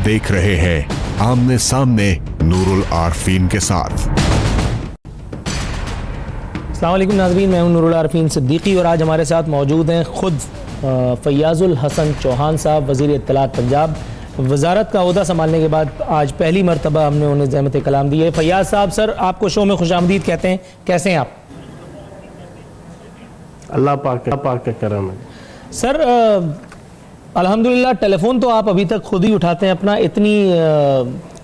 देख रहे हैं आमने सामने नूरुल आरफीन के साथ। अस्सलाम वालेकुम नाज़रीन, मैं हूं नूरुल आरफीन सिद्दीकी और आज हमारे साथ मौजूद हैं खुद फैयाज़ुल हसन चौहान साहब, वज़ीर इत्तलात पंजाब। वज़ारत का ओहदा संभालने के बाद आज पहली मरतबा हमने उन्हें ज़हमत कलाम दी है। फैयाज़ साहब, सर आपको शो में खुशामदीद कहते हैं, कैसे हैं आप? अल्लाह पाक का करम है सर। अल्हम्दुलिल्लाह, टेलीफोन तो आप अभी तक खुद ही उठाते हैं अपना, इतनी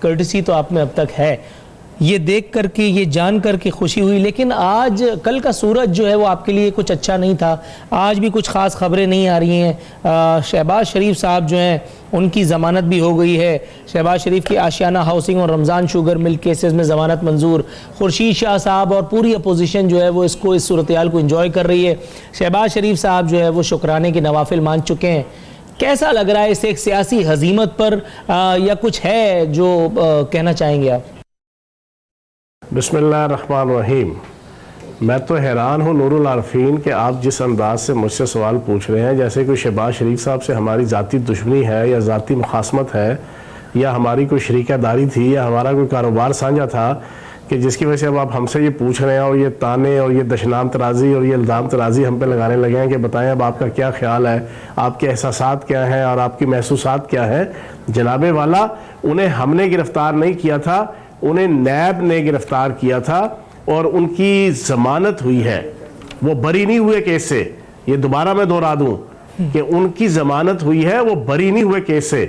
कर्टसी तो आप में अब तक है। ये देख करके, ये जान करके खुशी हुई, लेकिन आज कल का सूरज जो है वो आपके लिए कुछ अच्छा नहीं था। आज भी कुछ ख़ास खबरें नहीं आ रही हैं। शहबाज शरीफ साहब जो हैं उनकी ज़मानत भी हो गई है। शहबाज शरीफ की आशियाना हाउसिंग और रमज़ान शुगर मिल केसेस में ज़मानत मंजूर। खुर्शीद शाह साहब और पूरी अपोजिशन जो है वो इसको, इस सूरत-ए-हाल को इंजॉय कर रही है। शहबाज शरीफ साहब जो है वो शुक्राने के नवाफिल मान चुके हैं। कैसा लग रहा है इस एक सियासी हजीमत पर, या कुछ है जो कहना चाहेंगे आप? बिस्मिल्लाहिर्रहमानिर्रहीम। मैं तो हैरान हूँ नूरुल आरफीन कि आप जिस अंदाज से मुझसे सवाल पूछ रहे हैं, जैसे कोई शहबाज शरीफ साहब से हमारी ज़ाती दुश्मनी है या ज़ाती मुखासमत है या हमारी कोई शरीकादारी थी या हमारा कोई कारोबार साझा था कि जिसकी वजह से अब आप हमसे ये पूछ रहे हैं और ये ताने और ये दशनाम तराजी और ये इल्ज़ाम तराजी हम पे लगाने लगे हैं कि बताएं अब आपका क्या ख्याल है, आपके एहसासात क्या हैं और आपकी महसूसात क्या हैं। जनाबे वाला, उन्हें हमने गिरफ़्तार नहीं किया था, उन्हें नैब ने गिरफ़्तार किया था और उनकी ज़मानत हुई है। वो बरी नहीं हुए केस से। ये दोबारा मैं दोहरा दूँ कि उनकी ज़मानत हुई है, वो बरी नहीं हुए केस से।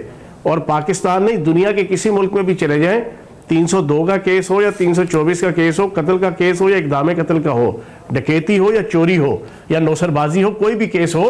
और पाकिस्तान नहीं, दुनिया के किसी मुल्क में भी चले जाएं, 302 का केस हो या 324 का केस हो, कत्ल का केस हो या इक़दाम कत्ल का हो, डकैती हो या चोरी हो या नौसरबाजी हो, कोई भी केस हो,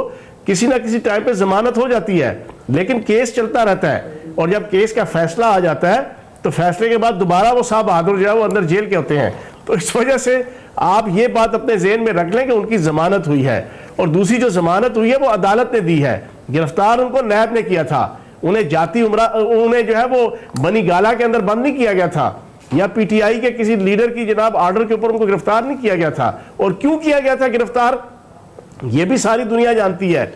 किसी ना किसी टाइम पे जमानत हो जाती है, लेकिन केस चलता रहता है। और जब केस का फैसला आ जाता है तो फैसले के बाद दोबारा वो साहब बहादुर जो है वो अंदर जेल के होते हैं। तो इस वजह से आप ये बात अपने ज़हन में रख लें कि उनकी जमानत हुई है। और दूसरी जो जमानत हुई है वो अदालत ने दी है। गिरफ्तार उनको नैब ने किया था। उन्हें जाती उन्हें जो है वो बनी गाला के अंदर बंद नहीं किया गया था या पीटीआई के किसी लीडर की जनाब आर्डर के ऊपर उनको गिरफ्तार नहीं किया गया था। और क्यों किया गया था गिरफ्तार, ये भी सारी दुनिया जानती है।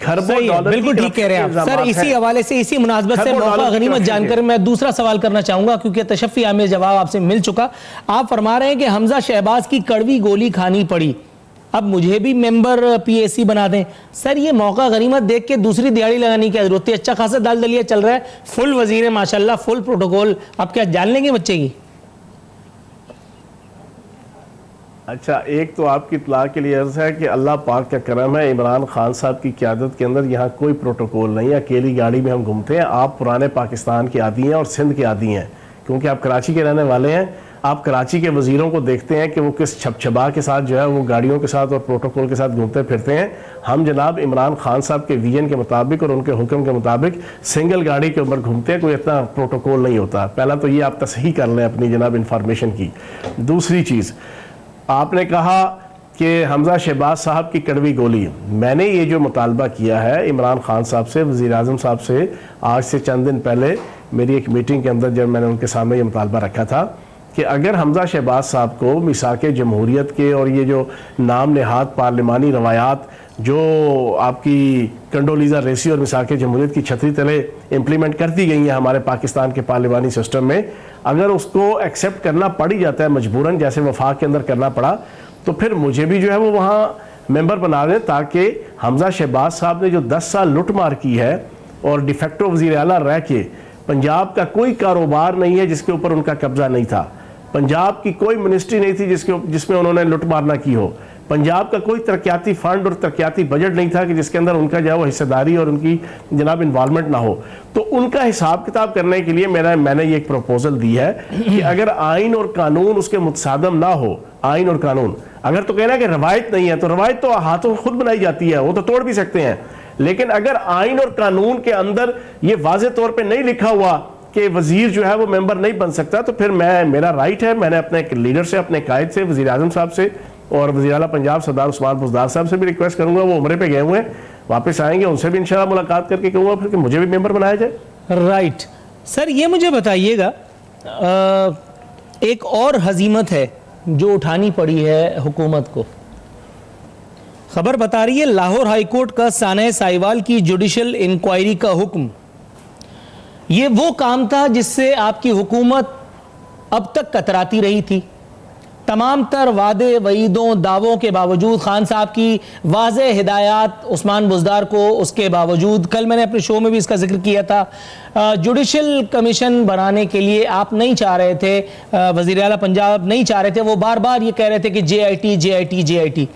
बिल्कुल ठीक कह रहे हैं आप सर। इसी हवाले से, इसी मुनासबत से मौका गनीमत जानकर मैं दूसरा सवाल करना चाहूंगा, क्योंकि तशफ़ी आमिर जवाब आपसे मिल चुका। आप फरमा रहे हैं कि हमजा शहबाज की कड़वी गोली खानी पड़ी, अब मुझे भी मेंबर पीएसी बना दें। सर, ये मौका गनीमत देख के दूसरी दिहाड़ी लगाने की जरूरत है। अच्छा खासा दाल दलिया चल रहा है, फुल वजीर है माशाल्लाह, फुल प्रोटोकॉल, आप क्या जान लेंगे बच्चे की? अच्छा, एक तो आपकी इत्तला के लिए अर्ज है कि अल्लाह पाक का करम है, इमरान खान साहब की क़यादत के अंदर यहाँ कोई प्रोटोकॉल नहीं है। अकेली गाड़ी में हम घूमते हैं। आप पुराने पाकिस्तान के आदी हैं और सिंध के आदी हैं, क्योंकि आप कराची के रहने वाले हैं। आप कराची के वज़ीरों को देखते हैं कि वो किस छपछबा के साथ जो है वो गाड़ियों के साथ और प्रोटोकॉल के साथ घूमते फिरते हैं। हम जनाब इमरान खान साहब के विजन के मुताबिक और उनके हुक्म के मुताबिक सिंगल गाड़ी के ऊपर घूमते हैं, कोई इतना प्रोटोकॉल नहीं होता। पहला तो ये आप तसहीह कर लें अपनी जनाब इंफॉर्मेशन की। दूसरी चीज़, आपने कहा कि हमजा शहबाज साहब की कड़वी गोली, मैंने ये जो मुतालबा किया है इमरान खान साहब से, वज़ीर आज़म साहब से, आज से चंद दिन पहले मेरी एक मीटिंग के अंदर जब मैंने उनके सामने ये मुतालबा रखा था कि अगर हमजा शहबाज साहब को मिसाके जमहूरियत के और ये जो नाम नहाद पार्लिमानी रवायात जो आपकी कंडोलीज़ा रेसी और मिसाके जमहूरियत की छतरी तले इम्प्लीमेंट कर दी गई हैं हमारे पाकिस्तान के पार्लिमानी सिस्टम में, अगर उसको एक्सेप्ट करना पड़ ही जाता है मजबूरन, जैसे वफाक के अंदर करना पड़ा, तो फिर मुझे भी जो है वो वहाँ मेंबर बना दें, ताकि हमजा शहबाज साहब ने जो 10 साल लुट मार की है और डिफेक्टो वज़ीर आला रह के, पंजाब का कोई कारोबार नहीं है जिसके ऊपर उनका कब्जा नहीं था। पंजाब की कोई मिनिस्ट्री नहीं थी जिसमें उन्होंने लुट मार ना की हो। पंजाब का कोई तरक्याती फंड और तरक्याती बजट नहीं था कि जिसके अंदर उनका जो है वो हिस्सेदारी और उनकी जनाब इन्वॉल्वमेंट ना हो। तो उनका हिसाब किताब करने के लिए मैंने ये एक प्रपोजल दी है कि अगर आइन और कानून उसके मुतसादम ना हो, आइन और कानून, अगर तो कहना कि रवायत नहीं है तो रवायत तो हाथों खुद बनाई जाती है, वो तो तोड़ भी सकते हैं, लेकिन अगर आइन और कानून के अंदर ये वाज़े तौर पर नहीं लिखा हुआ कि वजीर जो है वो मेंबर नहीं बन सकता, तो फिर मेरा राइट है, मैंने अपने लीडर से, अपने कायद से, वज़ीर आज़म साहब से और वज़ीर आला पंजाब सरदार उस्मान बुज़दार साहब से भी रिक्वेस्ट करूंगा, वो उम्रे पे गए हुए हैं, वापस आएंगे, उनसे भी इंशाल्लाह मुलाकात करके कहूँगा फिर कि मुझे भी मेंबर बनाया जाए। राइट सर, ये मुझे बताइएगा, एक और हजीमत है जो उठानी पड़ी है हुकूमत को। खबर बता रही है लाहौर हाईकोर्ट का साने साहिवाल की जुडिशल इंक्वायरी का हुक्म। ये वो काम था जिससे आपकी हुकूमत अब तक कतराती रही थी। तमाम तर वादे वईदों दावों के बावजूद, खान साहब की वाज़ेह हिदायत उस्मान बुज़दार को, उसके बावजूद कल मैंने अपने शो में भी इसका जिक्र किया था, जुडिशल कमीशन बनाने के लिए आप नहीं चाह रहे थे, वज़ीर आला पंजाब नहीं चाह रहे थे, वो बार बार ये कह रहे थे कि JIT JIT JIT,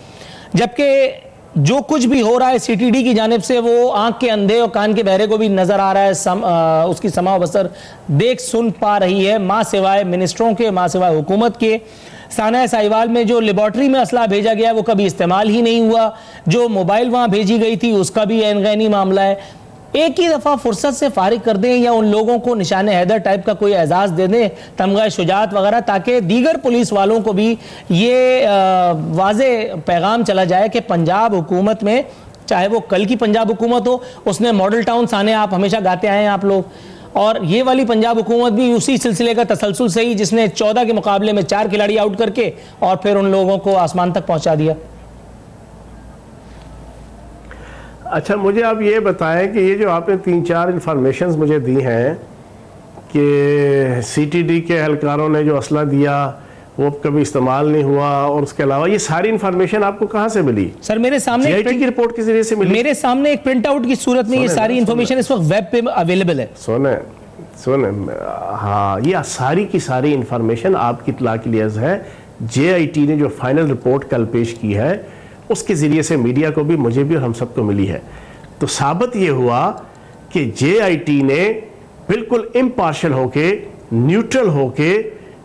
जबकि जो कुछ भी हो रहा है CTD की जानिब से वो आंख के अंधे और कान के बहरे को भी नजर आ रहा है, उसकी समा बसर देख सुन पा रही है, माँ सिवाय मिनिस्टरों के, माँ सिवाय हुकूमत के। साना साहिवाल में जो लेबॉर्ट्री में असला भेजा गया वो कभी इस्तेमाल ही नहीं हुआ, जो मोबाइल वहाँ भेजी गई थी उसका भी ऐन-गैनी मामला है। एक ही दफ़ा फुर्सत से फारिग कर दें या उन लोगों को निशान हैदर टाइप का कोई एजाज़ दे दें, तमगा शुजात वगैरह, ताकि दीगर पुलिस वालों को भी ये वाज़े पैगाम चला जाए कि पंजाब हुकूमत में, चाहे वो कल की पंजाब हुकूमत हो, उसने मॉडल टाउन साने आप हमेशा गाते आए हैं आप लोग, और ये वाली पंजाब हुकूमत भी उसी सिलसिले का तसलसल से ही, जिसने 14 के मुकाबले में 4 खिलाड़ी आउट करके और फिर उन लोगों को आसमान तक पहुंचा दिया। अच्छा, मुझे आप ये बताएं कि ये जो आपने 3-4 इंफॉर्मेशंस मुझे दी हैं कि CTD के एहलकारों ने जो असला दिया वो कभी इस्तेमाल नहीं हुआ, और उसके अलावा ये सारी इंफॉर्मेशन आपको कहाँ से मिली? सर मेरे सामने JIT की रिपोर्ट के जरिए से मिली? मेरे सामने एक प्रिंट आउट की सूरत में ये सारी इंफॉर्मेशन इस वक्त वेब पे अवेलेबल है। सुने, हाँ, ये सारी की सारी इंफॉर्मेशन आपकी इत्तला के लिए है। JIT ने जो फाइनल रिपोर्ट कल पेश की है उसके ज़रिए से मीडिया को भी, मुझे भी और हम सबको मिली है। तो साबित ये हुआ कि JIT ने बिल्कुल इम्पार्शल होके, न्यूट्रल होके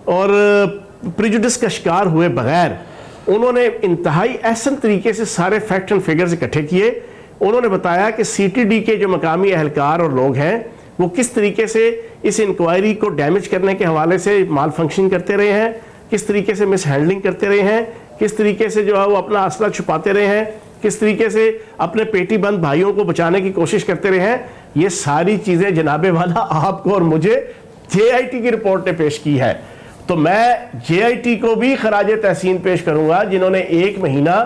और प्रिजुडिस का शिकार हुए बगैर उन्होंने इंतहाई एहसन तरीके से सारे फैक्ट एंड फिगर्स इकट्ठे किए। उन्होंने बताया कि CTD के जो मकामी एहलकार और लोग हैं वो किस तरीके से इस इंक्वायरी को डैमेज करने के हवाले से माल फंक्शन करते रहे हैं, किस तरीके से मिस हैंडलिंग करते रहे हैं, किस तरीके से जो है वो अपना असला छुपाते रहे हैं, किस तरीके से अपने पेटी बंद भाइयों को बचाने की कोशिश करते रहे हैं। ये सारी चीज़ें जनाबे वाला आपको और मुझे JIT की रिपोर्ट ने पेश की है। तो मैं JIT को भी खराज तहसीन पेश करूंगा जिन्होंने 1 महीना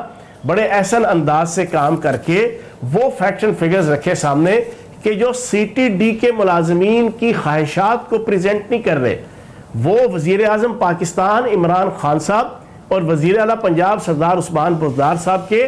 बड़े एहसन अंदाज से काम करके वो फैक्ट एंड फिगर्स रखे सामने कि जो CTD के मुलाजमीन की ख्वाहिशात को प्रेजेंट नहीं कर रहे, वो वजीर आजम पाकिस्तान इमरान खान साहब और वजीर आला पंजाब सरदार उस्मान बुज़दार साहब के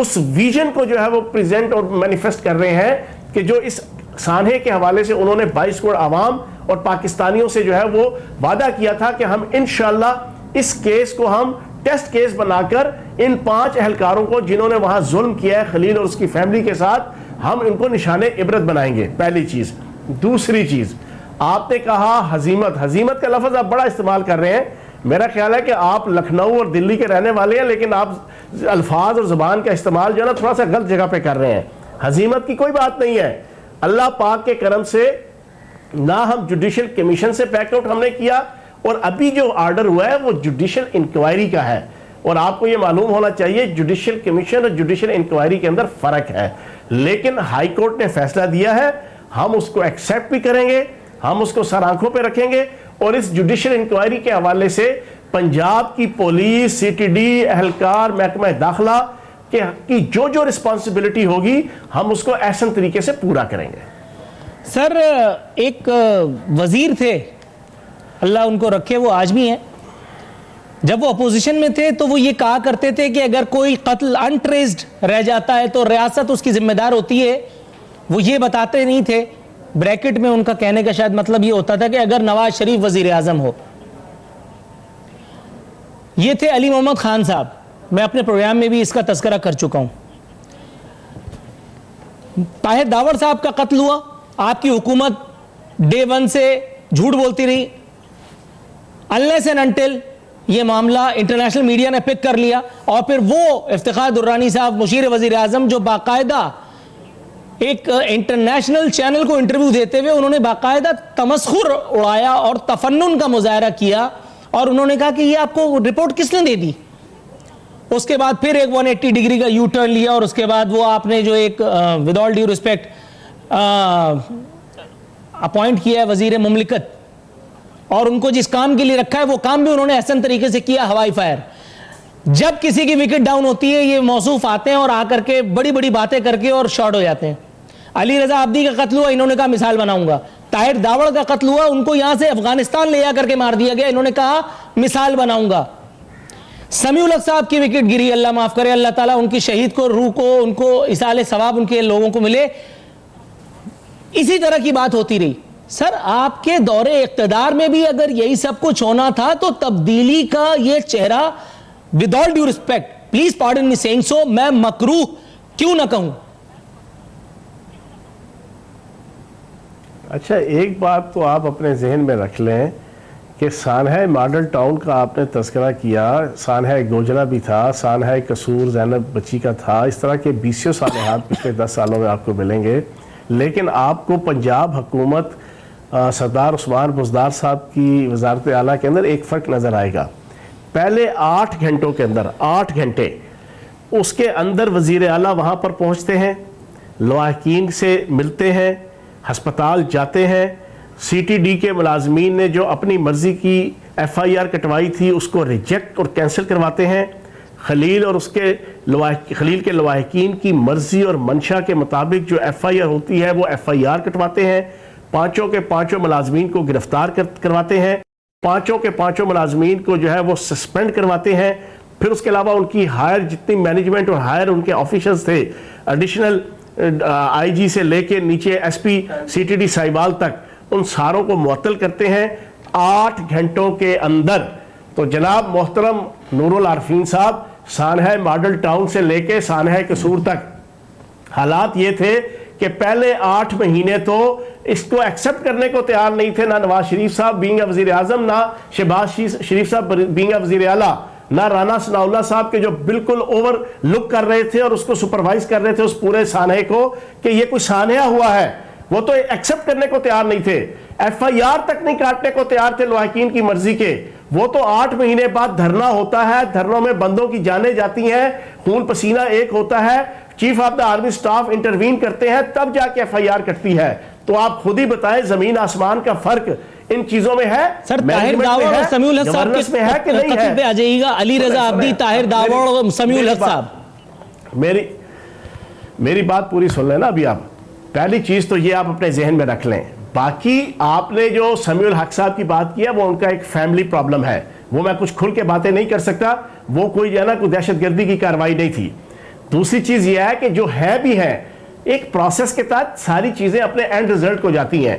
उस विजन को जो है वो प्रेजेंट और मैनिफेस्ट कर रहे हैं कि जो इस सानहे के हवाले से उन्होंने 22 करोड़ आवाम और पाकिस्तानियों से जो है वो वादा किया था कि हम इंशाल्लाह इस केस को हम टेस्ट केस बनाकर इन 5 एहलकारों को जिन्होंने वहां जुल्म किया है खलील और उसकी फैमिली के साथ, हम इनको निशाने इबरत बनाएंगे। पहली चीज। दूसरी चीज, आपने कहा हजीमत, हजीमत का लफ्ज आप बड़ा इस्तेमाल कर रहे हैं। मेरा ख्याल है कि आप लखनऊ और दिल्ली के रहने वाले हैं, लेकिन आप अल्फाज और ज़बान का इस्तेमाल जो है ना थोड़ा सा गलत जगह पे कर रहे हैं। हजीमत की कोई बात नहीं है। अल्लाह पाक के करम से ना हम जुडिशल कमीशन से बैकआउट हमने किया, और अभी जो ऑर्डर हुआ है वो जुडिशल इंक्वायरी का है। और आपको ये मालूम होना चाहिए जुडिशल कमीशन और जुडिशल इंक्वायरी के अंदर फर्क है, लेकिन हाई कोर्ट ने फैसला दिया है, हम उसको एक्सेप्ट भी करेंगे, हम उसको सर आंखों पे रखेंगे। और इस जुडिशल इंक्वायरी के हवाले से पंजाब की पुलिस, CTD एहलकार, महकमा दाखिला की जो जो रिस्पॉन्सिबिलिटी होगी हम उसको ऐसा तरीके से पूरा करेंगे। सर एक वजीर थे, अल्लाह उनको रखे, वो आज भी हैं, जब वो अपोजिशन में थे तो वो ये कहा करते थे कि अगर कोई कत्ल अनट्रेस्ड रह जाता है तो रियासत उसकी जिम्मेदार होती है। वो ये बताते नहीं थे, ब्रैकेट में उनका कहने का शायद मतलब ये होता था कि अगर नवाज शरीफ वजीर आजम हो। ये थे अली मोहम्मद खान साहब, मैं अपने प्रोग्राम में भी इसका तस्करा कर चुका हूं। ताहिर दावर साहब का कत्ल हुआ, आपकी हुकूमत डे 1 से झूठ बोलती रही, अनलेस एंड अनटिल ये मामला इंटरनेशनल मीडिया ने पिक कर लिया। और फिर वो इफ्तिखार दुर्रानी साहब, मुशीर वजीर आजम, जो बाकायदा एक इंटरनेशनल चैनल को इंटरव्यू देते हुए उन्होंने बाकायदा तमस्खुर उड़ाया और तफन्नुन का मुजाहरा किया, और उन्होंने कहा कि ये आपको रिपोर्ट किसने दे दी। उसके बाद फिर एक 180 डिग्री का यू टर्न लिया, और उसके बाद वो आपने जो एक with all due respect appoint किया है वजीर मुमलिकत, और उनको जिस काम के लिए रखा है वो काम भी उन्होंने ऐसा तरीके से किया, हवाई फायर। जब किसी की विकेट डाउन होती है ये मौसूफ आते हैं और आकर के बड़ी बड़ी बातें करके और शॉर्ट हो जाते हैं। अली रजा अब्दी का कत्ल हुआ, इन्होंने कहा मिसाल बनाऊंगा, ताहिर दावड़ का कत्ल हुआ, उनको यहां से अफगानिस्तान ले जाकर के मार दिया गया। इन्होंने कहा मिसाल बनाऊंगा। समीउल हक साहब की विकेट गिरी, अल्लाह माफ करे, अल्लाह ताला उनकी शहीद को, रूह को, उनको इसाले सवाब उनके लोगों को मिले। इसी तरह की बात होती रही। सर, आपके दौरे इख्तिदार में भी अगर यही सब कुछ होना था तो तब्दीली का ये चेहरा, with all due respect, please pardon me saying so, मैं मकरूह क्यों ना कहूं। अच्छा, एक बात तो आप अपने जहन में रख लें कि सानहा मॉडल टाउन का आपने तस्करा किया, सानहा गोजरा भी था, सानहा कसूर ज़ैनब बच्ची का था, इस तरह के 20 सानहात पिछले 10 सालों में आपको मिलेंगे। लेकिन आपको पंजाब हुकूमत सरदार उस्मान बुज़दार साहब की वजारत आला के अंदर एक फ़र्क नज़र आएगा। पहले 8 घंटों के अंदर, 8 घंटे उसके अंदर वज़ीर आला वहाँ पर पहुँचते हैं, लवाहकीन से मिलते हैं, हस्पताल जाते हैं। CTD के मुलाजमीन ने जो अपनी मर्ज़ी की FIR कटवाई थी उसको रिजेक्ट और कैंसिल करवाते हैं। खलील और उसके खलील के लवाहकीन की मर्ज़ी और मंशा के मुताबिक जो FIR होती है वो FIR कटवाते हैं। पाँचों के पाँचों मुलाजमीन को गिरफ्तार करवाते हैं, पाँचों के पाँचों मुलाजमीन को जो है वो सस्पेंड करवाते हैं। फिर उसके अलावा उनकी हायर जितनी मैनेजमेंट और हायर उनके ऑफिसर्स थे, एडिशनल IG से लेके नीचे SP CTD साहिबाल तक, उन सारों को मुअत्तल करते हैं 8 घंटों के अंदर। तो जनाब मोहतरम नूरुल आरफीन साहब, सानहा मॉडल टाउन से लेके सानहा कसूर तक हालात ये थे कि पहले 8 महीने तो इसको एक्सेप्ट करने को तैयार नहीं थे, ना नवाज शरीफ साहब बीइंग वजीर आजम, ना शहबाज शरीफ साहब बीइंग वजीर आला, ना राना सनाउल्लाह साहब के जो बिल्कुल ओवर लुक कर रहे थे और उसको सुपरवाइज कर रहे थे उस पूरे सानहे को कि ये कोई सानहा हुआ है, वो तो एक्सेप्ट करने को तैयार नहीं थे। FIR तक नहीं काटने को तैयार थे लवाहकीन की मर्जी के। वो तो 8 महीने बाद धरना होता है, धरनों में बंदों की जानें जाती हैं, खून पसीना एक होता है, chief of the army staff intervene करते हैं, तब जाके FIR कटती है। तो आप खुद ही बताएं, जमीन आसमान का फर्क इन चीजों में है। सर, ताहिर दावड़ और समीउल हक साहब में है कि नहीं है? पे आ जाइएगा, अली रजा अब्दी, ताहिर दावड़ और समीउल हक साहब। मेरी बात पूरी सुन लेना अभी आप। पहली चीज तो ये आप अपने जहन में रख लें, बाकी आपने जो समीउल हक साहब की बात किया वो उनका एक फैमिली प्रॉब्लम है, वो मैं कुछ खुल के बातें नहीं कर सकता, वो कोई जो है ना कोई दहशतगर्दी की कार्रवाई नहीं थी। दूसरी चीज ये है कि जो है भी है एक प्रोसेस के तहत सारी चीजें अपने एंड रिजल्ट को जाती हैं।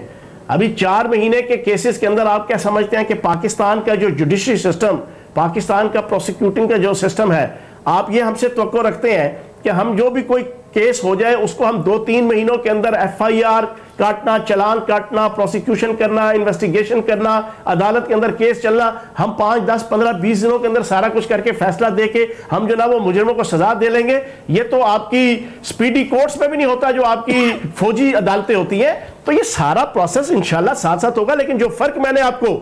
अभी 4 महीने के केसेस के अंदर आप क्या समझते हैं कि पाकिस्तान का जो जुडिशरी सिस्टम, पाकिस्तान का प्रोसिक्यूटिंग का जो सिस्टम है, आप ये हमसे तवक्को रखते हैं कि हम जो भी कोई केस हो जाए उसको हम 2-3 महीनों के अंदर FIR काटना, चलान काटना, प्रोसिक्यूशन करना, इन्वेस्टिगेशन करना, अदालत के अंदर केस चलना, हम 5, 10, 15, 20 दिनों के अंदर सारा कुछ करके फैसला दे के हम जो ना वो मुजरिमों को सजा दे लेंगे? ये तो आपकी स्पीडी कोर्ट्स में भी नहीं होता जो आपकी फौजी अदालतें होती हैं। तो ये सारा प्रोसेस इंशाल्लाह साथ साथ होगा। लेकिन जो फर्क मैंने आपको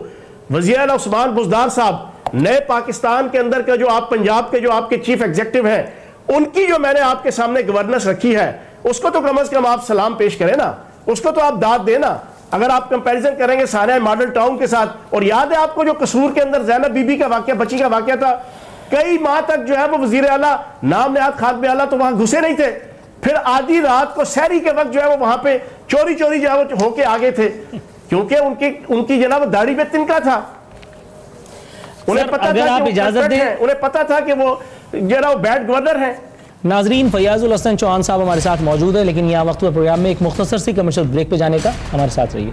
वज़ीर आला उस्मान बुज़दार साहब, नए पाकिस्तान के अंदर का जो आप पंजाब के जो आपके चीफ एग्जीक्यूटिव हैं, उनकी जो मैंने आपके सामने गवर्नेंस रखी है उसको तो कम से कम आप सलाम पेश करें ना, उसको तो आप दाद देना। अगर आप कंपैरिजन करेंगे सानहा मॉडल टाउन के साथ, और याद है आपको जो कसूर के अंदर ज़ैनब बीबी का वाकया, बच्ची का वाकया था, कई माह तक जो है वो वजीर आला नाम नेहात खाद्य आला तो वहां घुसे नहीं थे, फिर आधी रात को सहरी के वक्त जो है वो वहां पे चोरी चोरी जो है वो होके आगे थे, क्योंकि उनकी जनाब दाढ़ी पे तिनका था। उन्हें पता था आप इजाजत दें, उन्हें पता था कि वो जरा बैड गवर्नर है। नाजरीन, फयाजुल हसन चौहान साहब हमारे साथ मौजूद है, लेकिन यहाँ वक्त हुआ प्रोग्राम में एक मुख्तसर सी कमर्शियल ब्रेक पे जाने का, हमारे साथ रहिए।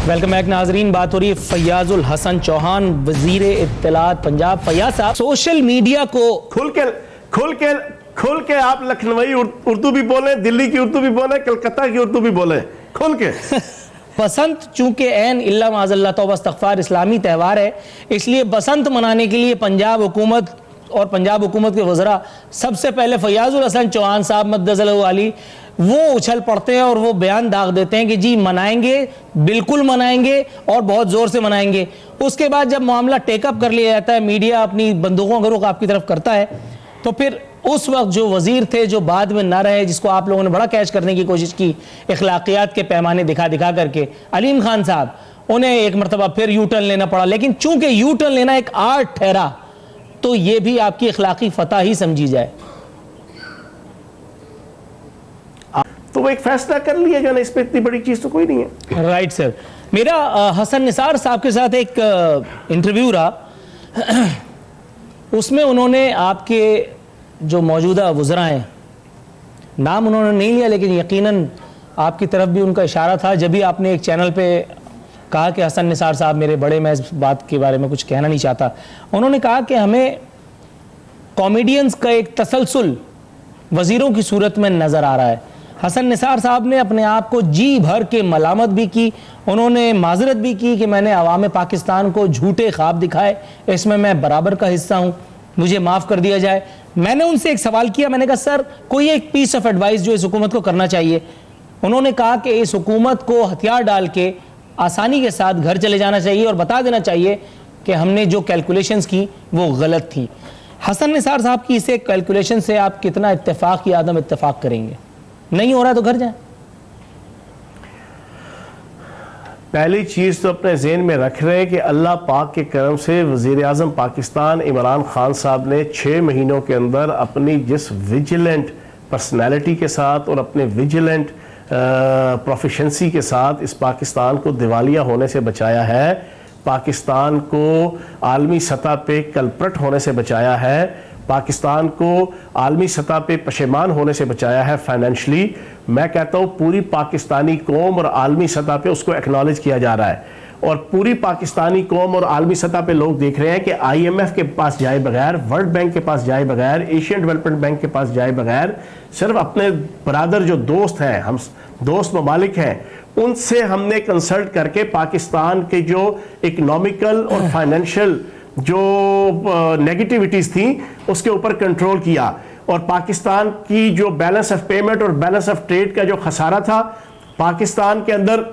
वेलकम बैक नाजरीन। बात हो रही है फयाजुल हसन चौहान, वजीर इत्तलात पंजाब। फयाज साहब, सोशल मीडिया को खुल के आप लखनवी उर्दू भी बोले, दिल्ली की उर्दू भी बोले, कलकत्ता की उर्दू भी बोले, खुल के। बसंत चूंकि ऐन इल्ला माज़ल्ला तौबा इस्तग़फ़ार इस्लामी त्यौहार है, इसलिए बसंत मनाने के लिए पंजाब हुकूमत और पंजाब हुकूमत के वज़रा सबसे पहले फयाजुल हसन चौहान साहब मद्दज़ल्लहु आली वो उछल पड़ते हैं और वो बयान दाग देते हैं कि जी मनाएंगे, बिल्कुल मनाएंगे और बहुत ज़ोर से मनाएंगे। उसके बाद जब मामला टेकअप कर लिया जाता है, मीडिया अपनी बंदूकों का रुख आपकी तरफ करता है, तो फिर उस वक्त जो वजीर थे, जो बाद में ना रहे, जिसको आप लोगों ने बड़ा कैच करने की कोशिश की इखलाकियात के पैमाने दिखा दिखा करके, अलीम खान साहब, उन्हें एक मरतबा फिर यू टर्न लेना पड़ा। लेकिन चूंकि यू टर्न लेना एक आर्ट ठहरा, तो यह भी आपकी इखलाकी फतह ही समझी जाए। तो वो एक फैसला कर लिया जाना, इस पर इतनी बड़ी चीज तो कोई नहीं है। Right sir. मेरा हसन निसार साहब के साथ एक इंटरव्यू रहा, उसमें उन्होंने आपके जो मौजूदा वज़रा हैं, नाम उन्होंने नहीं लिया, लेकिन यकीनन आपकी तरफ भी उनका इशारा था जब भी आपने एक चैनल पे कहा कि हसन निसार साहब मेरे बड़े, मैं इस बात के बारे में कुछ कहना नहीं चाहता। उन्होंने कहा कि हमें कॉमेडियंस का एक तसलसल वज़ीरों की सूरत में नज़र आ रहा है। हसन निसार साहब ने अपने आप को जी भर के मलामत भी की, उन्होंने माजरत भी की कि मैंने अवाम पाकिस्तान को झूठे ख्वाब दिखाए, इसमें मैं बराबर का हिस्सा हूँ, मुझे माफ़ कर दिया जाए। मैंने उनसे एक सवाल किया, मैंने कहा सर कोई एक पीस ऑफ एडवाइस जो इस हुकूमत को करना चाहिए। उन्होंने कहा कि इस हुकूमत को हथियार डाल के आसानी के साथ घर चले जाना चाहिए और बता देना चाहिए कि हमने जो कैलकुलेशंस की वो गलत थी। हसन निसार साहब की इस एक कैलकुलेशन से आप कितना इत्तेफाक या आदम इत्तेफाक करेंगे? नहीं हो रहा तो घर जाएं। पहली चीज़ तो अपने ज़हन में रख रहे हैं कि अल्लाह पाक के करम से वज़ीर आज़म पाकिस्तान इमरान खान साहब ने 6 महीनों के अंदर अपनी जिस विजिलेंट पर्सनैलिटी के साथ और अपने विजिलेंट प्रोफिशेंसी के साथ इस पाकिस्तान को दिवालिया होने से बचाया है, पाकिस्तान को आलमी सतह पे कलप्रट होने से बचाया है, पाकिस्तान को आलमी सतह पे पशेमान होने से बचाया है फाइनेंशली। मैं कहता हूँ पूरी पाकिस्तानी कौम और आलमी सतह पे उसको एक्नॉलेज किया जा रहा है, और पूरी पाकिस्तानी कौम और आलमी सतह पे लोग देख रहे हैं कि IMF के पास जाए बगैर, वर्ल्ड बैंक के पास जाए बगैर, एशियन डेवलपमेंट बैंक के पास जाए बगैर, सिर्फ अपने बरादर जो दोस्त हैं, हम दोस्त ममालिक हैं, उनसे हमने कंसल्ट करके पाकिस्तान के जो इकोनॉमिकल और फाइनेंशियल जो नेगेटिविटीज थी उसके ऊपर कंट्रोल किया, और पाकिस्तान की जो बैलेंस ऑफ पेमेंट और बैलेंस ऑफ ट्रेड का जो खसारा था, पाकिस्तान के अंदर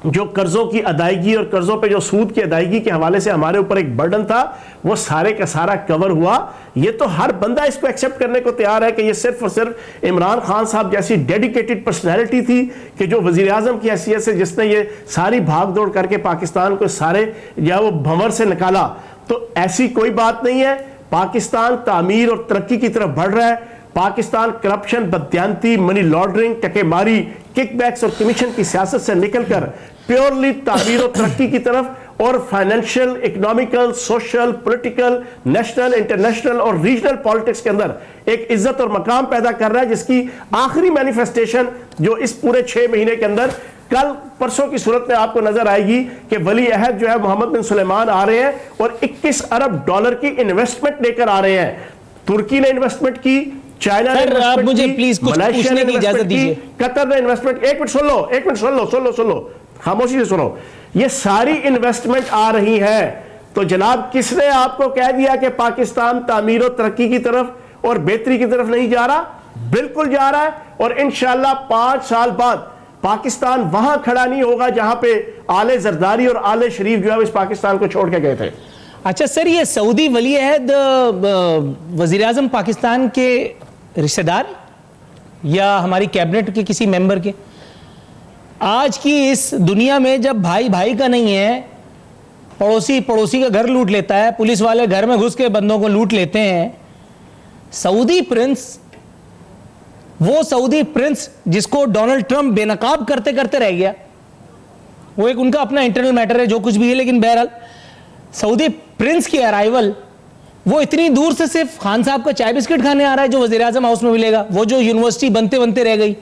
जो कर्जों की अदायगी और कर्जों पे जो सूद की अदायगी के हवाले से हमारे ऊपर एक बर्डन था, वो सारे का सारा कवर हुआ। ये तो हर बंदा इसको एक्सेप्ट करने को तैयार है कि ये सिर्फ और सिर्फ इमरान खान साहब जैसी डेडिकेटेड पर्सनैलिटी थी कि जो वजीर आजम की हैसियत से जिसने ये सारी भाग दौड़ करके पाकिस्तान को सारे या वो भंवर से निकाला। तो ऐसी कोई बात नहीं है। पाकिस्तान तामीर और तरक्की की तरफ बढ़ रहा है। पाकिस्तान करप्शन, बदयांती, मनी लॉन्ड्रिंग, टकेमारी, किकबैक्स और कमीशन की सियासत से निकलकर प्योरली तामीर और तरक्की की तरफ और financial, economical, social, political, national, international और रीजनल पॉलिटिक्स के अंदर एक इज्जत और मकाम पैदा कर रहा है, जिसकी आखिरी मैनिफेस्टेशन जो इस पूरे 6 महीने के अंदर कल परसों की सूरत में आपको नजर आएगी कि वली अहद जो है मोहम्मद बिन सुलेमान आ रहे हैं और 21 अरब डॉलर की इन्वेस्टमेंट लेकर आ रहे हैं। तुर्की ने इन्वेस्टमेंट की, चाइना ने आप मुझे प्लीज कुछ पूछने की इजाजत दीजिए। कतर ने इन्वेस्टमेंट, एक मिनट सुन लो, खामोशी से सुनो। ये सारी इन्वेस्टमेंट आ रही है। तो जनाब किसने आपको कह दिया कि पाकिस्तान तामीर और तरक्की की तरफ और बेहतरी की तरफ नहीं जा रहा? बिल्कुल जा रहा है, और इंशाअल्लाह 5 साल बाद पाकिस्तान वहां खड़ा नहीं होगा जहां पे आले जरदारी और आले शरीफ जो है इस पाकिस्तान को छोड़ के गए थे। अच्छा सर, ये सऊदी वली अहद वजीर आजम पाकिस्तान के रिश्तेदार या हमारी कैबिनेट के किसी मेंबर के? आज की इस दुनिया में जब भाई भाई का नहीं है, पड़ोसी पड़ोसी का घर लूट लेता है, पुलिस वाले घर में घुस के बंदों को लूट लेते हैं, सऊदी प्रिंस, वो सऊदी प्रिंस जिसको डोनाल्ड ट्रंप बेनकाब करते करते रह गया, वो एक उनका अपना इंटरनल मैटर है जो कुछ भी है, लेकिन बहरहाल सऊदी प्रिंस की अराइवल, वो इतनी दूर से सिर्फ खान साहब का चाय बिस्किट खाने आ रहा है जो वजीर आजम हाउस में मिलेगा, वो जो यूनिवर्सिटी बनते बनते रह गई।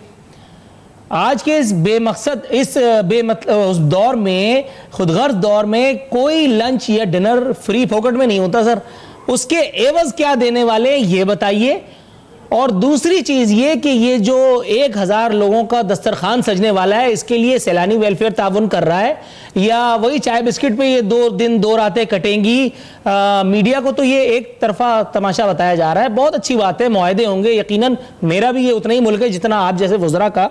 आज के इस बेमकसद, इस उस दौर में, खुदगर्ज दौर में कोई लंच या डिनर फ्री फोकट में नहीं होता सर। उसके एवज क्या देने वाले ये बताइए। और दूसरी चीज ये कि ये जो 1000 लोगों का दस्तरखान सजने वाला है, इसके लिए सैलानी वेलफेयर ताउन कर रहा है या वही चाय बिस्किट पे ये 2 दिन 2 रातें कटेंगी? मीडिया को तो ये एक तरफा तमाशा बताया जा रहा है। बहुत अच्छी बात है, मुआहदे होंगे, यकीनन मेरा भी ये उतना ही मुल्क है जितना आप जैसे वज़रा का।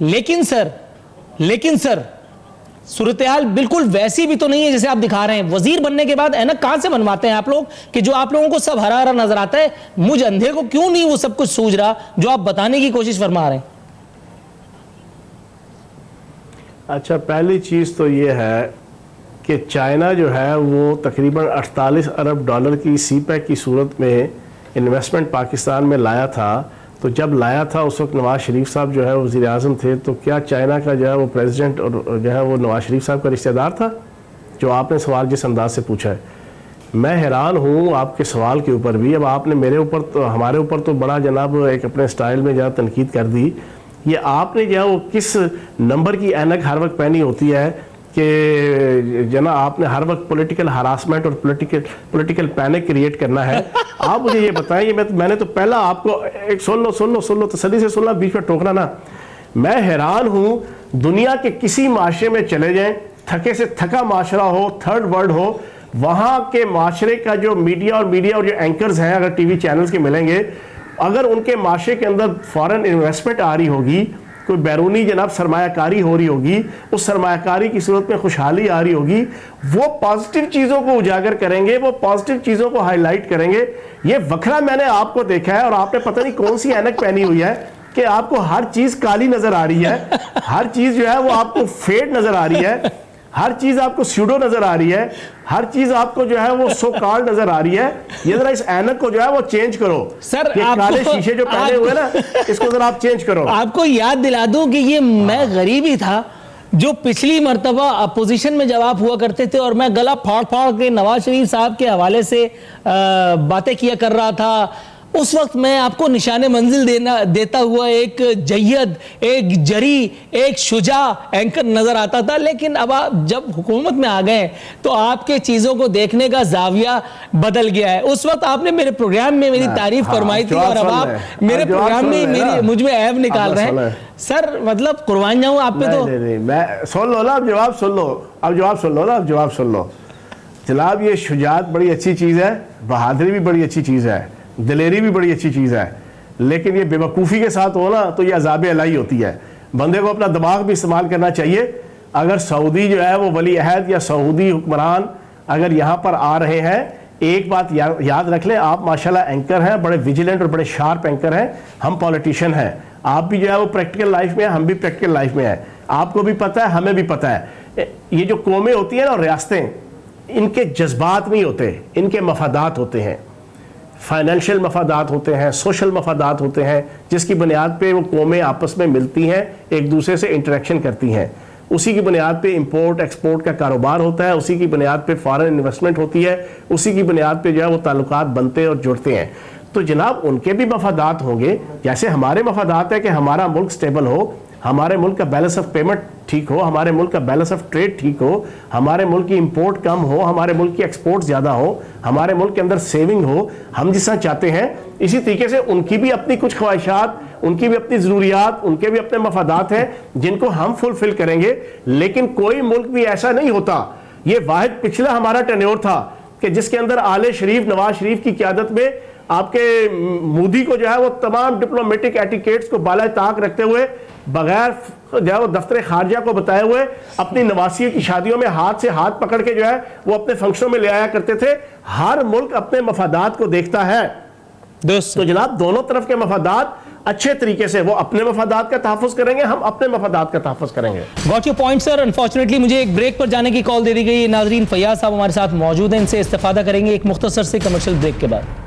लेकिन सर सूरत हाल बिल्कुल वैसी भी तो नहीं है जैसे आप दिखा रहे हैं। वजीर बनने के बाद ऐनक कहां से बनवाते हैं आप लोग कि जो आप लोगों को सब हरा हरा नजर आता है? मुझ अंधे को क्यों नहीं वो सब कुछ सूझ रहा जो आप बताने की कोशिश फरमा रहे हैं? अच्छा, पहली चीज़ तो ये है कि चाइना जो है वो तकरीबन 48 अरब डॉलर की सीपैक की सूरत में इन्वेस्टमेंट पाकिस्तान में लाया था। तो जब लाया था उस वक्त नवाज शरीफ साहब जो है वो वज़ीर आज़म थे, तो क्या चाइना का जो है वो प्रेसिडेंट और जो है वो नवाज शरीफ साहब का रिश्तेदार था? जो आपने सवाल जिस अंदाज से पूछा है, मैं हैरान हूँ आपके सवाल के ऊपर भी। अब आपने मेरे ऊपर तो हमारे ऊपर तो बड़ा जनाब एक अपने स्टाइल में जो है तनकीद कर दी। ये आपने जो है वो किस नंबर की ऐनक हर वक्त पहनी होती है कि जना आपने हर वक्त पॉलिटिकल हरासमेंट और पॉलिटिकल पैनिक क्रिएट करना है? आप मुझे ये बताएं। ये मैंने तो पहला आपको एक सुन लो तसल्ली से सुनना, बीच में टोकना ना। मैं हैरान हूँ, दुनिया के किसी माशरे में चले जाएं, थके से थका माशरा हो, थर्ड वर्ल्ड हो, वहाँ के माशरे का जो मीडिया और जो एंकर्स हैं, अगर टीवी चैनल्स के मिलेंगे, अगर उनके माशरे के अंदर फॉरेन इन्वेस्टमेंट आ रही होगी, कोई बैरूनी जनाब सरमायाकारी हो रही होगी, उस सरमायाकारी की सूरत में खुशहाली आ रही होगी, वो पॉजिटिव चीज़ों को उजागर करेंगे, वो पॉजिटिव चीज़ों को हाईलाइट करेंगे। ये वखरा मैंने आपको देखा है और आपने पता नहीं कौन सी ऐनक पहनी हुई है कि आपको हर चीज़ काली नज़र आ रही है, हर चीज़ जो है वो आपको फेड नज़र आ रही है, हर चीज आपको स्यूडो नजर आ रही है, हर चीज आपको जो है वो सो कॉल्ड नजर आ रही है। ये जरा इस ऐनक को जो है वो चेंज करो सर। ये काले शीशे जो पहने हुए ना, इसको जरा आप चेंज करो। आपको याद दिला दूं कि ये मैं गरीब ही था जो पिछली मर्तबा अपोजिशन में जब आप हुआ करते थे और मैं गला फाड़ फाड़ के नवाज शरीफ साहब के हवाले से बातें किया कर रहा था। उस वक्त मैं आपको निशाने मंजिल देता हुआ एक जय्यद, एक जरी, एक शुजा एंकर नजर आता था। लेकिन अब आप जब हुकूमत में आ गए तो आपके चीजों को देखने का जाविया बदल गया है। उस वक्त आपने मेरे प्रोग्राम में मेरी तारीफ फरमाई थी और अब आप मेरे प्रोग्राम में मुझ में ऐब निकाल रहे हैं। सर मतलब कुर्बान जाऊं आप पे। तो नहीं, मैं सुन लो ना, अब जवाब सुन लो, अब जवाब सुन लो ना, अब जवाब सुन लो जनाब। ये शुजात बड़ी अच्छी चीज है, बहादुरी भी बड़ी अच्छी चीज है, दिलेरी भी बड़ी अच्छी चीज़ है, लेकिन ये बेवकूफ़ी के साथ हो ना तो ये अज़ाब इलाही होती है। बंदे को अपना दिमाग भी इस्तेमाल करना चाहिए। अगर सऊदी जो है वो वली अहद या सऊदी हुक्मरान अगर यहाँ पर आ रहे हैं, एक बात याद रख लें, आप माशाल्लाह एंकर हैं, बड़े विजिलेंट और बड़े शार्प एंकर हैं, हम पॉलिटिशियन हैं। आप भी जो है वो प्रैक्टिकल लाइफ में है, हम भी प्रैक्टिकल लाइफ में है। आपको भी पता है, हमें भी पता है। ये जो कौमें होती हैं ना और रियासतें, इनके जज्बात नहीं होते, इनके मफादात होते हैं। फाइनेंशियल मफादात होते हैं, सोशल मफादात होते हैं, जिसकी बुनियाद पे वो कौमें आपस में मिलती हैं, एक दूसरे से इंटरेक्शन करती हैं। उसी की बुनियाद पे इंपोर्ट एक्सपोर्ट का कारोबार होता है, उसी की बुनियाद पे फॉरेन इन्वेस्टमेंट होती है, उसी की बुनियाद पे जो है वो ताल्लुकात बनते और जुड़ते हैं। तो जनाब उनके भी मफादात होंगे, जैसे हमारे मफादात है कि हमारा मुल्क स्टेबल हो, हमारे मुल्क का बैलेंस ऑफ पेमेंट ठीक हो, हमारे मुल्क का बैलेंस ऑफ ट्रेड ठीक हो, हमारे मुल्क की इंपोर्ट कम हो, हमारे मुल्क की एक्सपोर्ट ज़्यादा हो, हमारे मुल्क के अंदर सेविंग हो। हम जिस तरह चाहते हैं इसी तरीके से उनकी भी अपनी कुछ ख्वाहिशात, उनकी भी अपनी ज़रूरियात, उनके भी अपने मफादात हैं जिनको हम फुलफिल करेंगे। लेकिन कोई मुल्क भी ऐसा नहीं होता, ये वाहिद पिछला हमारा टेन्योर था कि जिसके अंदर आले शरीफ नवाज शरीफ की क़यादत में आपके मोदी को जो है वो तमाम डिप्लोमेटिक एटिकेट्स को बाला ताक रखते हुए, बगैर जो है वो दफ्तर खारजा को बताए हुए, अपनी नवासी की शादियों में हाथ से हाथ पकड़ के जो है वो अपने फंक्शनों में ले आया करते थे। हर मुल्क अपने मफादात को देखता है तो जनाब दोनों तरफ के मफादात अच्छे तरीके से, वो अपने मफादात का तहफ़्फ़ुज़ करेंगे, हम अपने मफादात का तहफ़्फ़ुज़ करेंगे। Got your point sir. Unfortunately मुझे एक ब्रेक पर जाने की कॉल दे दी गई। नाजरीन फैयाज साहब हमारे साथ मौजूद हैं, इनसे इस्तेफादा करेंगे एक मुख्तसर से कमर्शियल ब्रेक के बाद।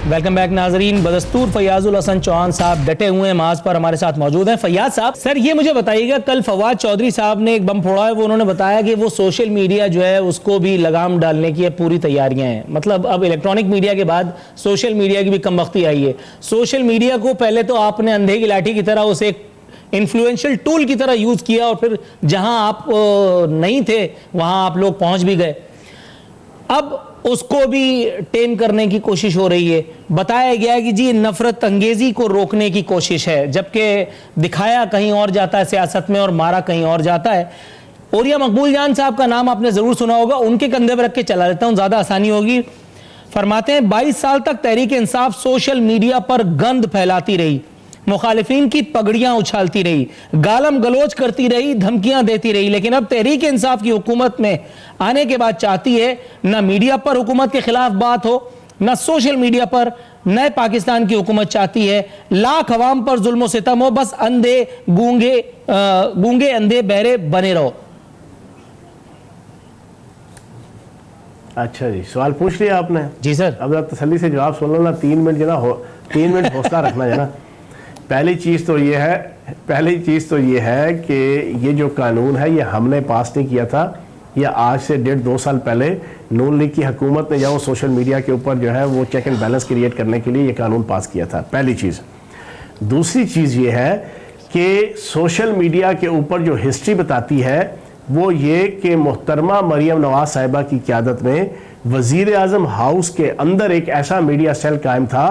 वेलकम बैक नाजरीन। बदस्तूर फैयाजुल हसन चौहान साहब डटे हुए हैं, माज पर हमारे साथ मौजूद हैं। फैयाज साहब, सर ये मुझे बताइएगा, कल फवाद चौधरी साहब ने एक बम फोड़ा है, वो उन्होंने बताया कि वो सोशल मीडिया जो है उसको भी लगाम डालने की पूरी तैयारियां हैं। मतलब अब इलेक्ट्रॉनिक मीडिया के बाद सोशल मीडिया की भी कमबख्ती आई है। सोशल मीडिया को पहले तो आपने अंधे की लाठी की तरह उसे एक इन्फ्लुएंशियल टूल की तरह यूज किया और फिर जहां आप नहीं थे वहां आप लोग पहुंच भी गए। अब उसको भी टेम करने की कोशिश हो रही है। बताया गया है कि जी नफरत अंगेजी को रोकने की कोशिश है, जबकि दिखाया कहीं और जाता है सियासत में और मारा कहीं और जाता है। औरिया मकबूल जान साहब का नाम आपने जरूर सुना होगा, उनके कंधे पर रख के चला लेता हूं, ज्यादा आसानी होगी। फरमाते हैं 22 साल तक तहरीक इंसाफ सोशल मीडिया पर गंद फैलाती रही, मुखालिफिन की पगड़ियां उछालती रही, गालम गलोच करती रही, धमकियां देती रही, लेकिन अब तहरीक इंसाफ की हुकूमत में आने के बाद चाहती है ना मीडिया पर हुकूमत के खिलाफ बात हो, ना सोशल मीडिया पर। नए पाकिस्तान की हुकूमत चाहती है लाख अवाम पर जुल्म सितम हो, बस अंधे गूंगे अंधे बहरे बने रहो। अच्छा जी, सवाल पूछ लिया आपने। जी सर। अब आप तसल्ली से जवाब सुन लो ना, 3 मिनट जो ना 3 मिनट हौसला रखना है ना। पहली चीज़ तो ये है कि ये जो कानून है ये हमने पास नहीं किया था, ये आज से 1.5-2 साल पहले नून लीग की हुकूमत ने जब सोशल मीडिया के ऊपर जो है वो चेक एंड बैलेंस क्रिएट करने के लिए ये कानून पास किया था, पहली चीज़। दूसरी चीज़ ये है कि सोशल मीडिया के ऊपर जो हिस्ट्री बताती है वो ये कि मोहतरमा मरियम नवाज साहिबा की क़यादत में वज़ीर आज़म हाउस के अंदर एक ऐसा मीडिया सेल कायम था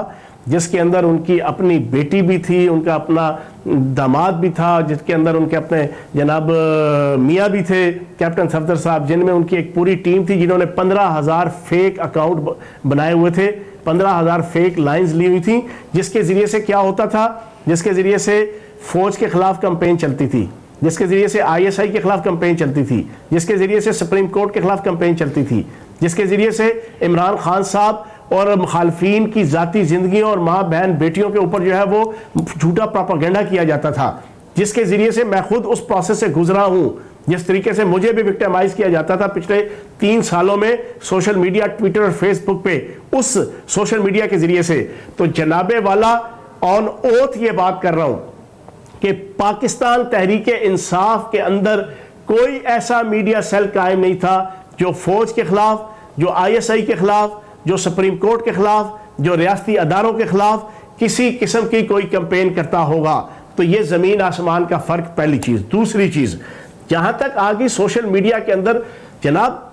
जिसके अंदर उनकी अपनी बेटी भी थी, उनका अपना दामाद भी था, जिसके अंदर उनके अपने जनाब मियाँ भी थे, कैप्टन सफदर साहब, जिनमें उनकी एक पूरी टीम थी जिन्होंने 15,000 फेक अकाउंट बनाए हुए थे, 15,000 फेक लाइंस ली हुई थी, जिसके ज़रिए से क्या होता था, जिसके ज़रिए से फ़ौज के ख़िलाफ़ कैंपेन चलती थी, जिसके ज़रिए से ISI के ख़िलाफ़ कैंपेन चलती थी, जिसके ज़रिए से सुप्रीम कोर्ट के ख़िलाफ़ कैंपेन चलती थी, जिसके ज़रिए से इमरान खान साहब और मुखालफीन की ज़ाती ज़िंदगी और माँ बहन बेटियों के ऊपर जो है वो झूठा प्रोपेगेंडा किया जाता था, जिसके ज़रिए से मैं खुद उस प्रोसेस से गुजरा हूँ, जिस तरीके से मुझे भी विक्टिमाइज किया जाता था पिछले 3 सालों में सोशल मीडिया, ट्विटर और फेसबुक पे, उस सोशल मीडिया के ज़रिए से। तो जनाबे वाला ऑन ओथ ये बात कर रहा हूँ कि पाकिस्तान तहरीक इंसाफ के अंदर कोई ऐसा मीडिया सेल कायम नहीं था जो फौज के खिलाफ, जो ISI के खिलाफ, जो सुप्रीम कोर्ट के खिलाफ, जो रियासती अदारों के खिलाफ किसी किस्म की कोई कैंपेन करता होगा। तो ये जमीन आसमान का फर्क, पहली चीज। दूसरी चीज, जहां तक आ गई सोशल मीडिया के अंदर, जनाब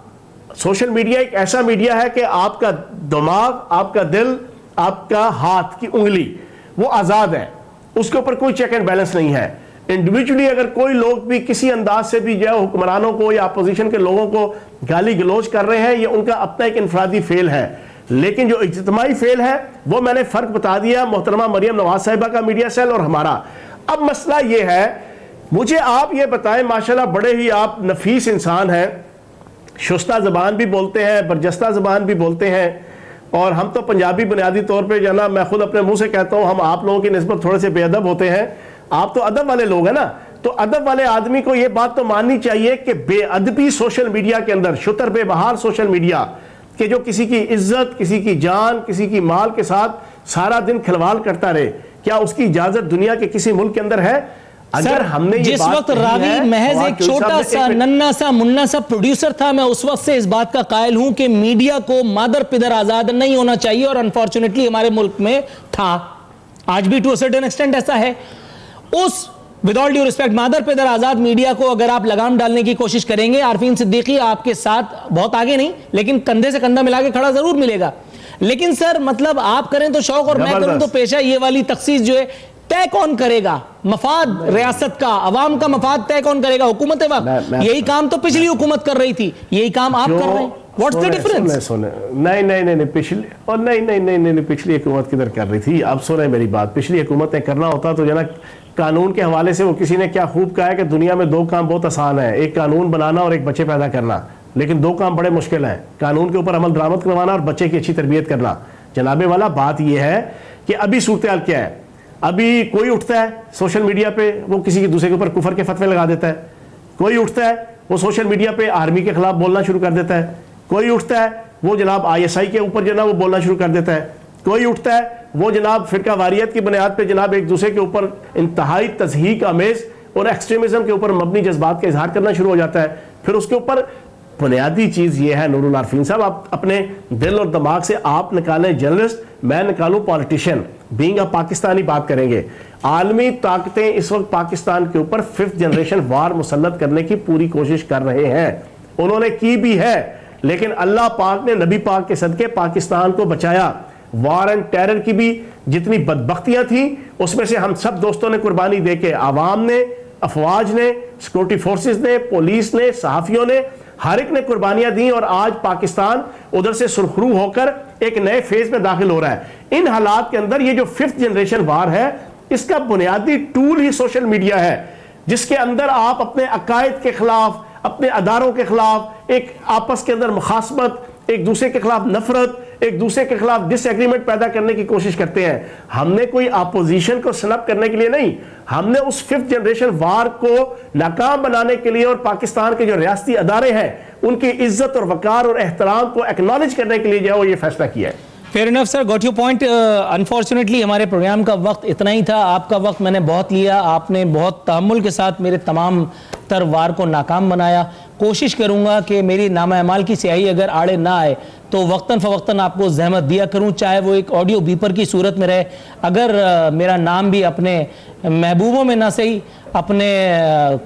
सोशल मीडिया एक ऐसा मीडिया है कि आपका दिमाग, आपका दिल, आपका हाथ की उंगली वो आजाद है, उसके ऊपर कोई चेक एंड बैलेंस नहीं है। इंडिविजुअली अगर कोई लोग भी किसी अंदाज से भी जो हुक्मरानों को या अपोजिशन के लोगों को गाली गलौज कर रहे हैं, ये उनका अपना एक इनफरादी फेल है। लेकिन जो इज्तिमाई फेल है वो मैंने फर्क बता दिया, मोहतरमा मरियम नवाज साहिबा का मीडिया सेल और हमारा। अब मसला ये है, मुझे आप ये बताएं, माशाल्लाह बड़े ही आप नफीस इंसान हैं, शुस्ता ज़बान भी बोलते हैं, बरजस्ता ज़बान भी बोलते हैं, और हम तो पंजाबी बुनियादी तौर पे जाना, मैं खुद अपने मुंह से कहता हूँ, हम आप लोगों की निस्बत थोड़े से बेअदब होते हैं, आप तो अदब वाले लोग हैं ना। तो अदब वाले आदमी को ये बात तो माननी चाहिए कि बेअदबी सोशल मीडिया के अंदर, शुतर बेबहार सोशल मीडिया कि जो किसी की इज्जत, किसी की जान, किसी की माल के साथ सारा दिन खिलवाड़ करता रहे, क्या उसकी इजाजत दुनिया के किसी मुल्क के अंदर है? अगर हमने जिस वक्त रावी महज एक छोटा सा नन्ना सा मुन्ना सा प्रोड्यूसर था, मैं उस वक्त से इस बात का कायल हूं कि मीडिया को मादर पिदर आजाद नहीं होना चाहिए, और अनफॉर्चुनेटली हमारे मुल्क में था, आज भी टू अ सर्टेन एक्सटेंट ऐसा है। उस विद ऑल ड्यू रिस्पेक्ट मादर पिदर आजाद मीडिया को अगर आप लगाम डालने की कोशिश करेंगे, आरफीन सिद्दीकी आपके साथ बहुत आगे नहीं, लेकिन कंधे से कंधा मिला के खड़ा जरूर मिलेगा। लेकिन सर मतलब आप करें तो शौक और मैं करूं तो पेशा, ये वाली तखसीस जो है तय कौन करेगा? मफाद रियासत का, अवाम का मफाद तय कौन करेगा? हुकूमत वक्त। यही काम तो पिछली हुकूमत कर रही थी, यही काम आप कर रहे हैं। What's the difference? नहीं पिछली, और नहीं पिछली हुकूमत किधर कर रही थी? अब सुने मेरी बात, पिछली हुकूमत ने करना होता तो जना कानून के हवाले से वो किसी ने क्या खूब कहा है कि दुनिया में 2 काम बहुत आसान है, एक कानून बनाना और एक बच्चे पैदा करना, लेकिन 2 काम बड़े मुश्किल हैं, कानून के ऊपर अमल दरामद करवाना और बच्चे की अच्छी तरबियत करना। जनाबे वाला बात यह है कि अभी सूरत हाल क्या है, अभी कोई उठता है सोशल मीडिया पे, वो किसी के दूसरे के ऊपर कुफर के फतवे लगा देता है, कोई उठता है वो सोशल मीडिया पे आर्मी के खिलाफ बोलना शुरू कर देता है, कोई उठता है वो जनाब ISI के ऊपर जनाब वो बोलना शुरू कर देता है, कोई उठता है वो जनाब फिरका वारियत की बुनियाद पे जनाब एक दूसरे के ऊपर इंतहाई तज़हीक आमेज और एक्सट्रीमिज्म के ऊपर मबनी जज्बात का इजहार करना शुरू हो जाता है। फिर उसके ऊपर बुनियादी चीज़ ये है, नूरुल आरफीन साहब, आप अपने दिल और दिमाग से आप निकालें जर्नलिस्ट, मैं निकालूं पॉलिटिशियन, बीइंग अ पाकिस्तानी बात करेंगे। आलमी ताकतें इस वक्त पाकिस्तान के ऊपर 5th जनरेशन वार मुसल्लत करने की पूरी कोशिश कर रहे हैं, उन्होंने की भी है, लेकिन अल्लाह पाक ने नबी पाक के सदके पाकिस्तान को बचाया। वार एंड टेरर की भी जितनी बदबख्तियां थी उसमें से हम सब दोस्तों ने कुर्बानी देके, आवाम ने, अफवाज ने, सिक्योरिटी फोर्सेस ने, पुलिस ने, सहाफियों ने, हर एक ने कुर्बानियां दी और आज पाकिस्तान उधर से सुरखरू होकर एक नए फेज में दाखिल हो रहा है। इन हालात के अंदर ये जो 5th जनरेशन वार है, इसका बुनियादी टूल ही सोशल मीडिया है, जिसके अंदर आप अपने अकायद के खिलाफ, अपने अदारों के खिलाफ एक आपस के अंदर मुखासमत, एक दूसरे के खिलाफ नफरत, एक दूसरे के खिलाफ डिसएग्रीमेंट पैदा करने की कोशिश करते हैं। हमने कोई अपोजिशन को स्नप करने के लिए नहीं, हमने उस 5th जनरेशन वार को नाकाम बनाने के लिए और पाकिस्तान के जो रियासती अदारे हैं उनकी इज्जत और वकार और एहतराम को एक्नॉलेज करने के लिए जो है वो ये फैसला किया है। Fair enough sir, got your point. Unfortunately हमारे प्रोग्राम का वक्त इतना ही था, आपका वक्त मैंने बहुत लिया, आपने बहुत तहम्मुल के साथ मेरे तमाम तर वार को नाकाम बनाया। कोशिश करूंगा कि मेरी नामा-ए-माल की स्याही अगर आड़े ना आए तो वक्तन फ़वक्तन आपको जहमत दिया करूं, चाहे वो एक ऑडियो बीपर की सूरत में रहे। अगर मेरा नाम भी अपने महबूबों में ना सही, अपने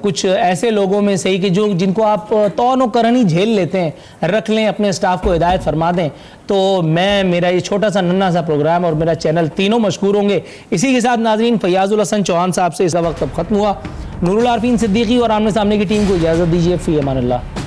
कुछ ऐसे लोगों में सही कि जिनको आप तौन करनी झेल लेते हैं, रख लें, अपने स्टाफ को हिदायत फरमा दें, तो मेरा ये छोटा सा नन्हा सा प्रोग्राम और मेरा चैनल तीनों मशकूर होंगे। इसी के साथ नाज़रीन, फैयाज़ुल हसन चौहान साहब से इसका वक्त अब ख़त्म हुआ। नूरुल आरफीन सिद्दीकी और आमने सामने की टीम को इजाज़त दीजिए। फ़ी अमान अल्लाह।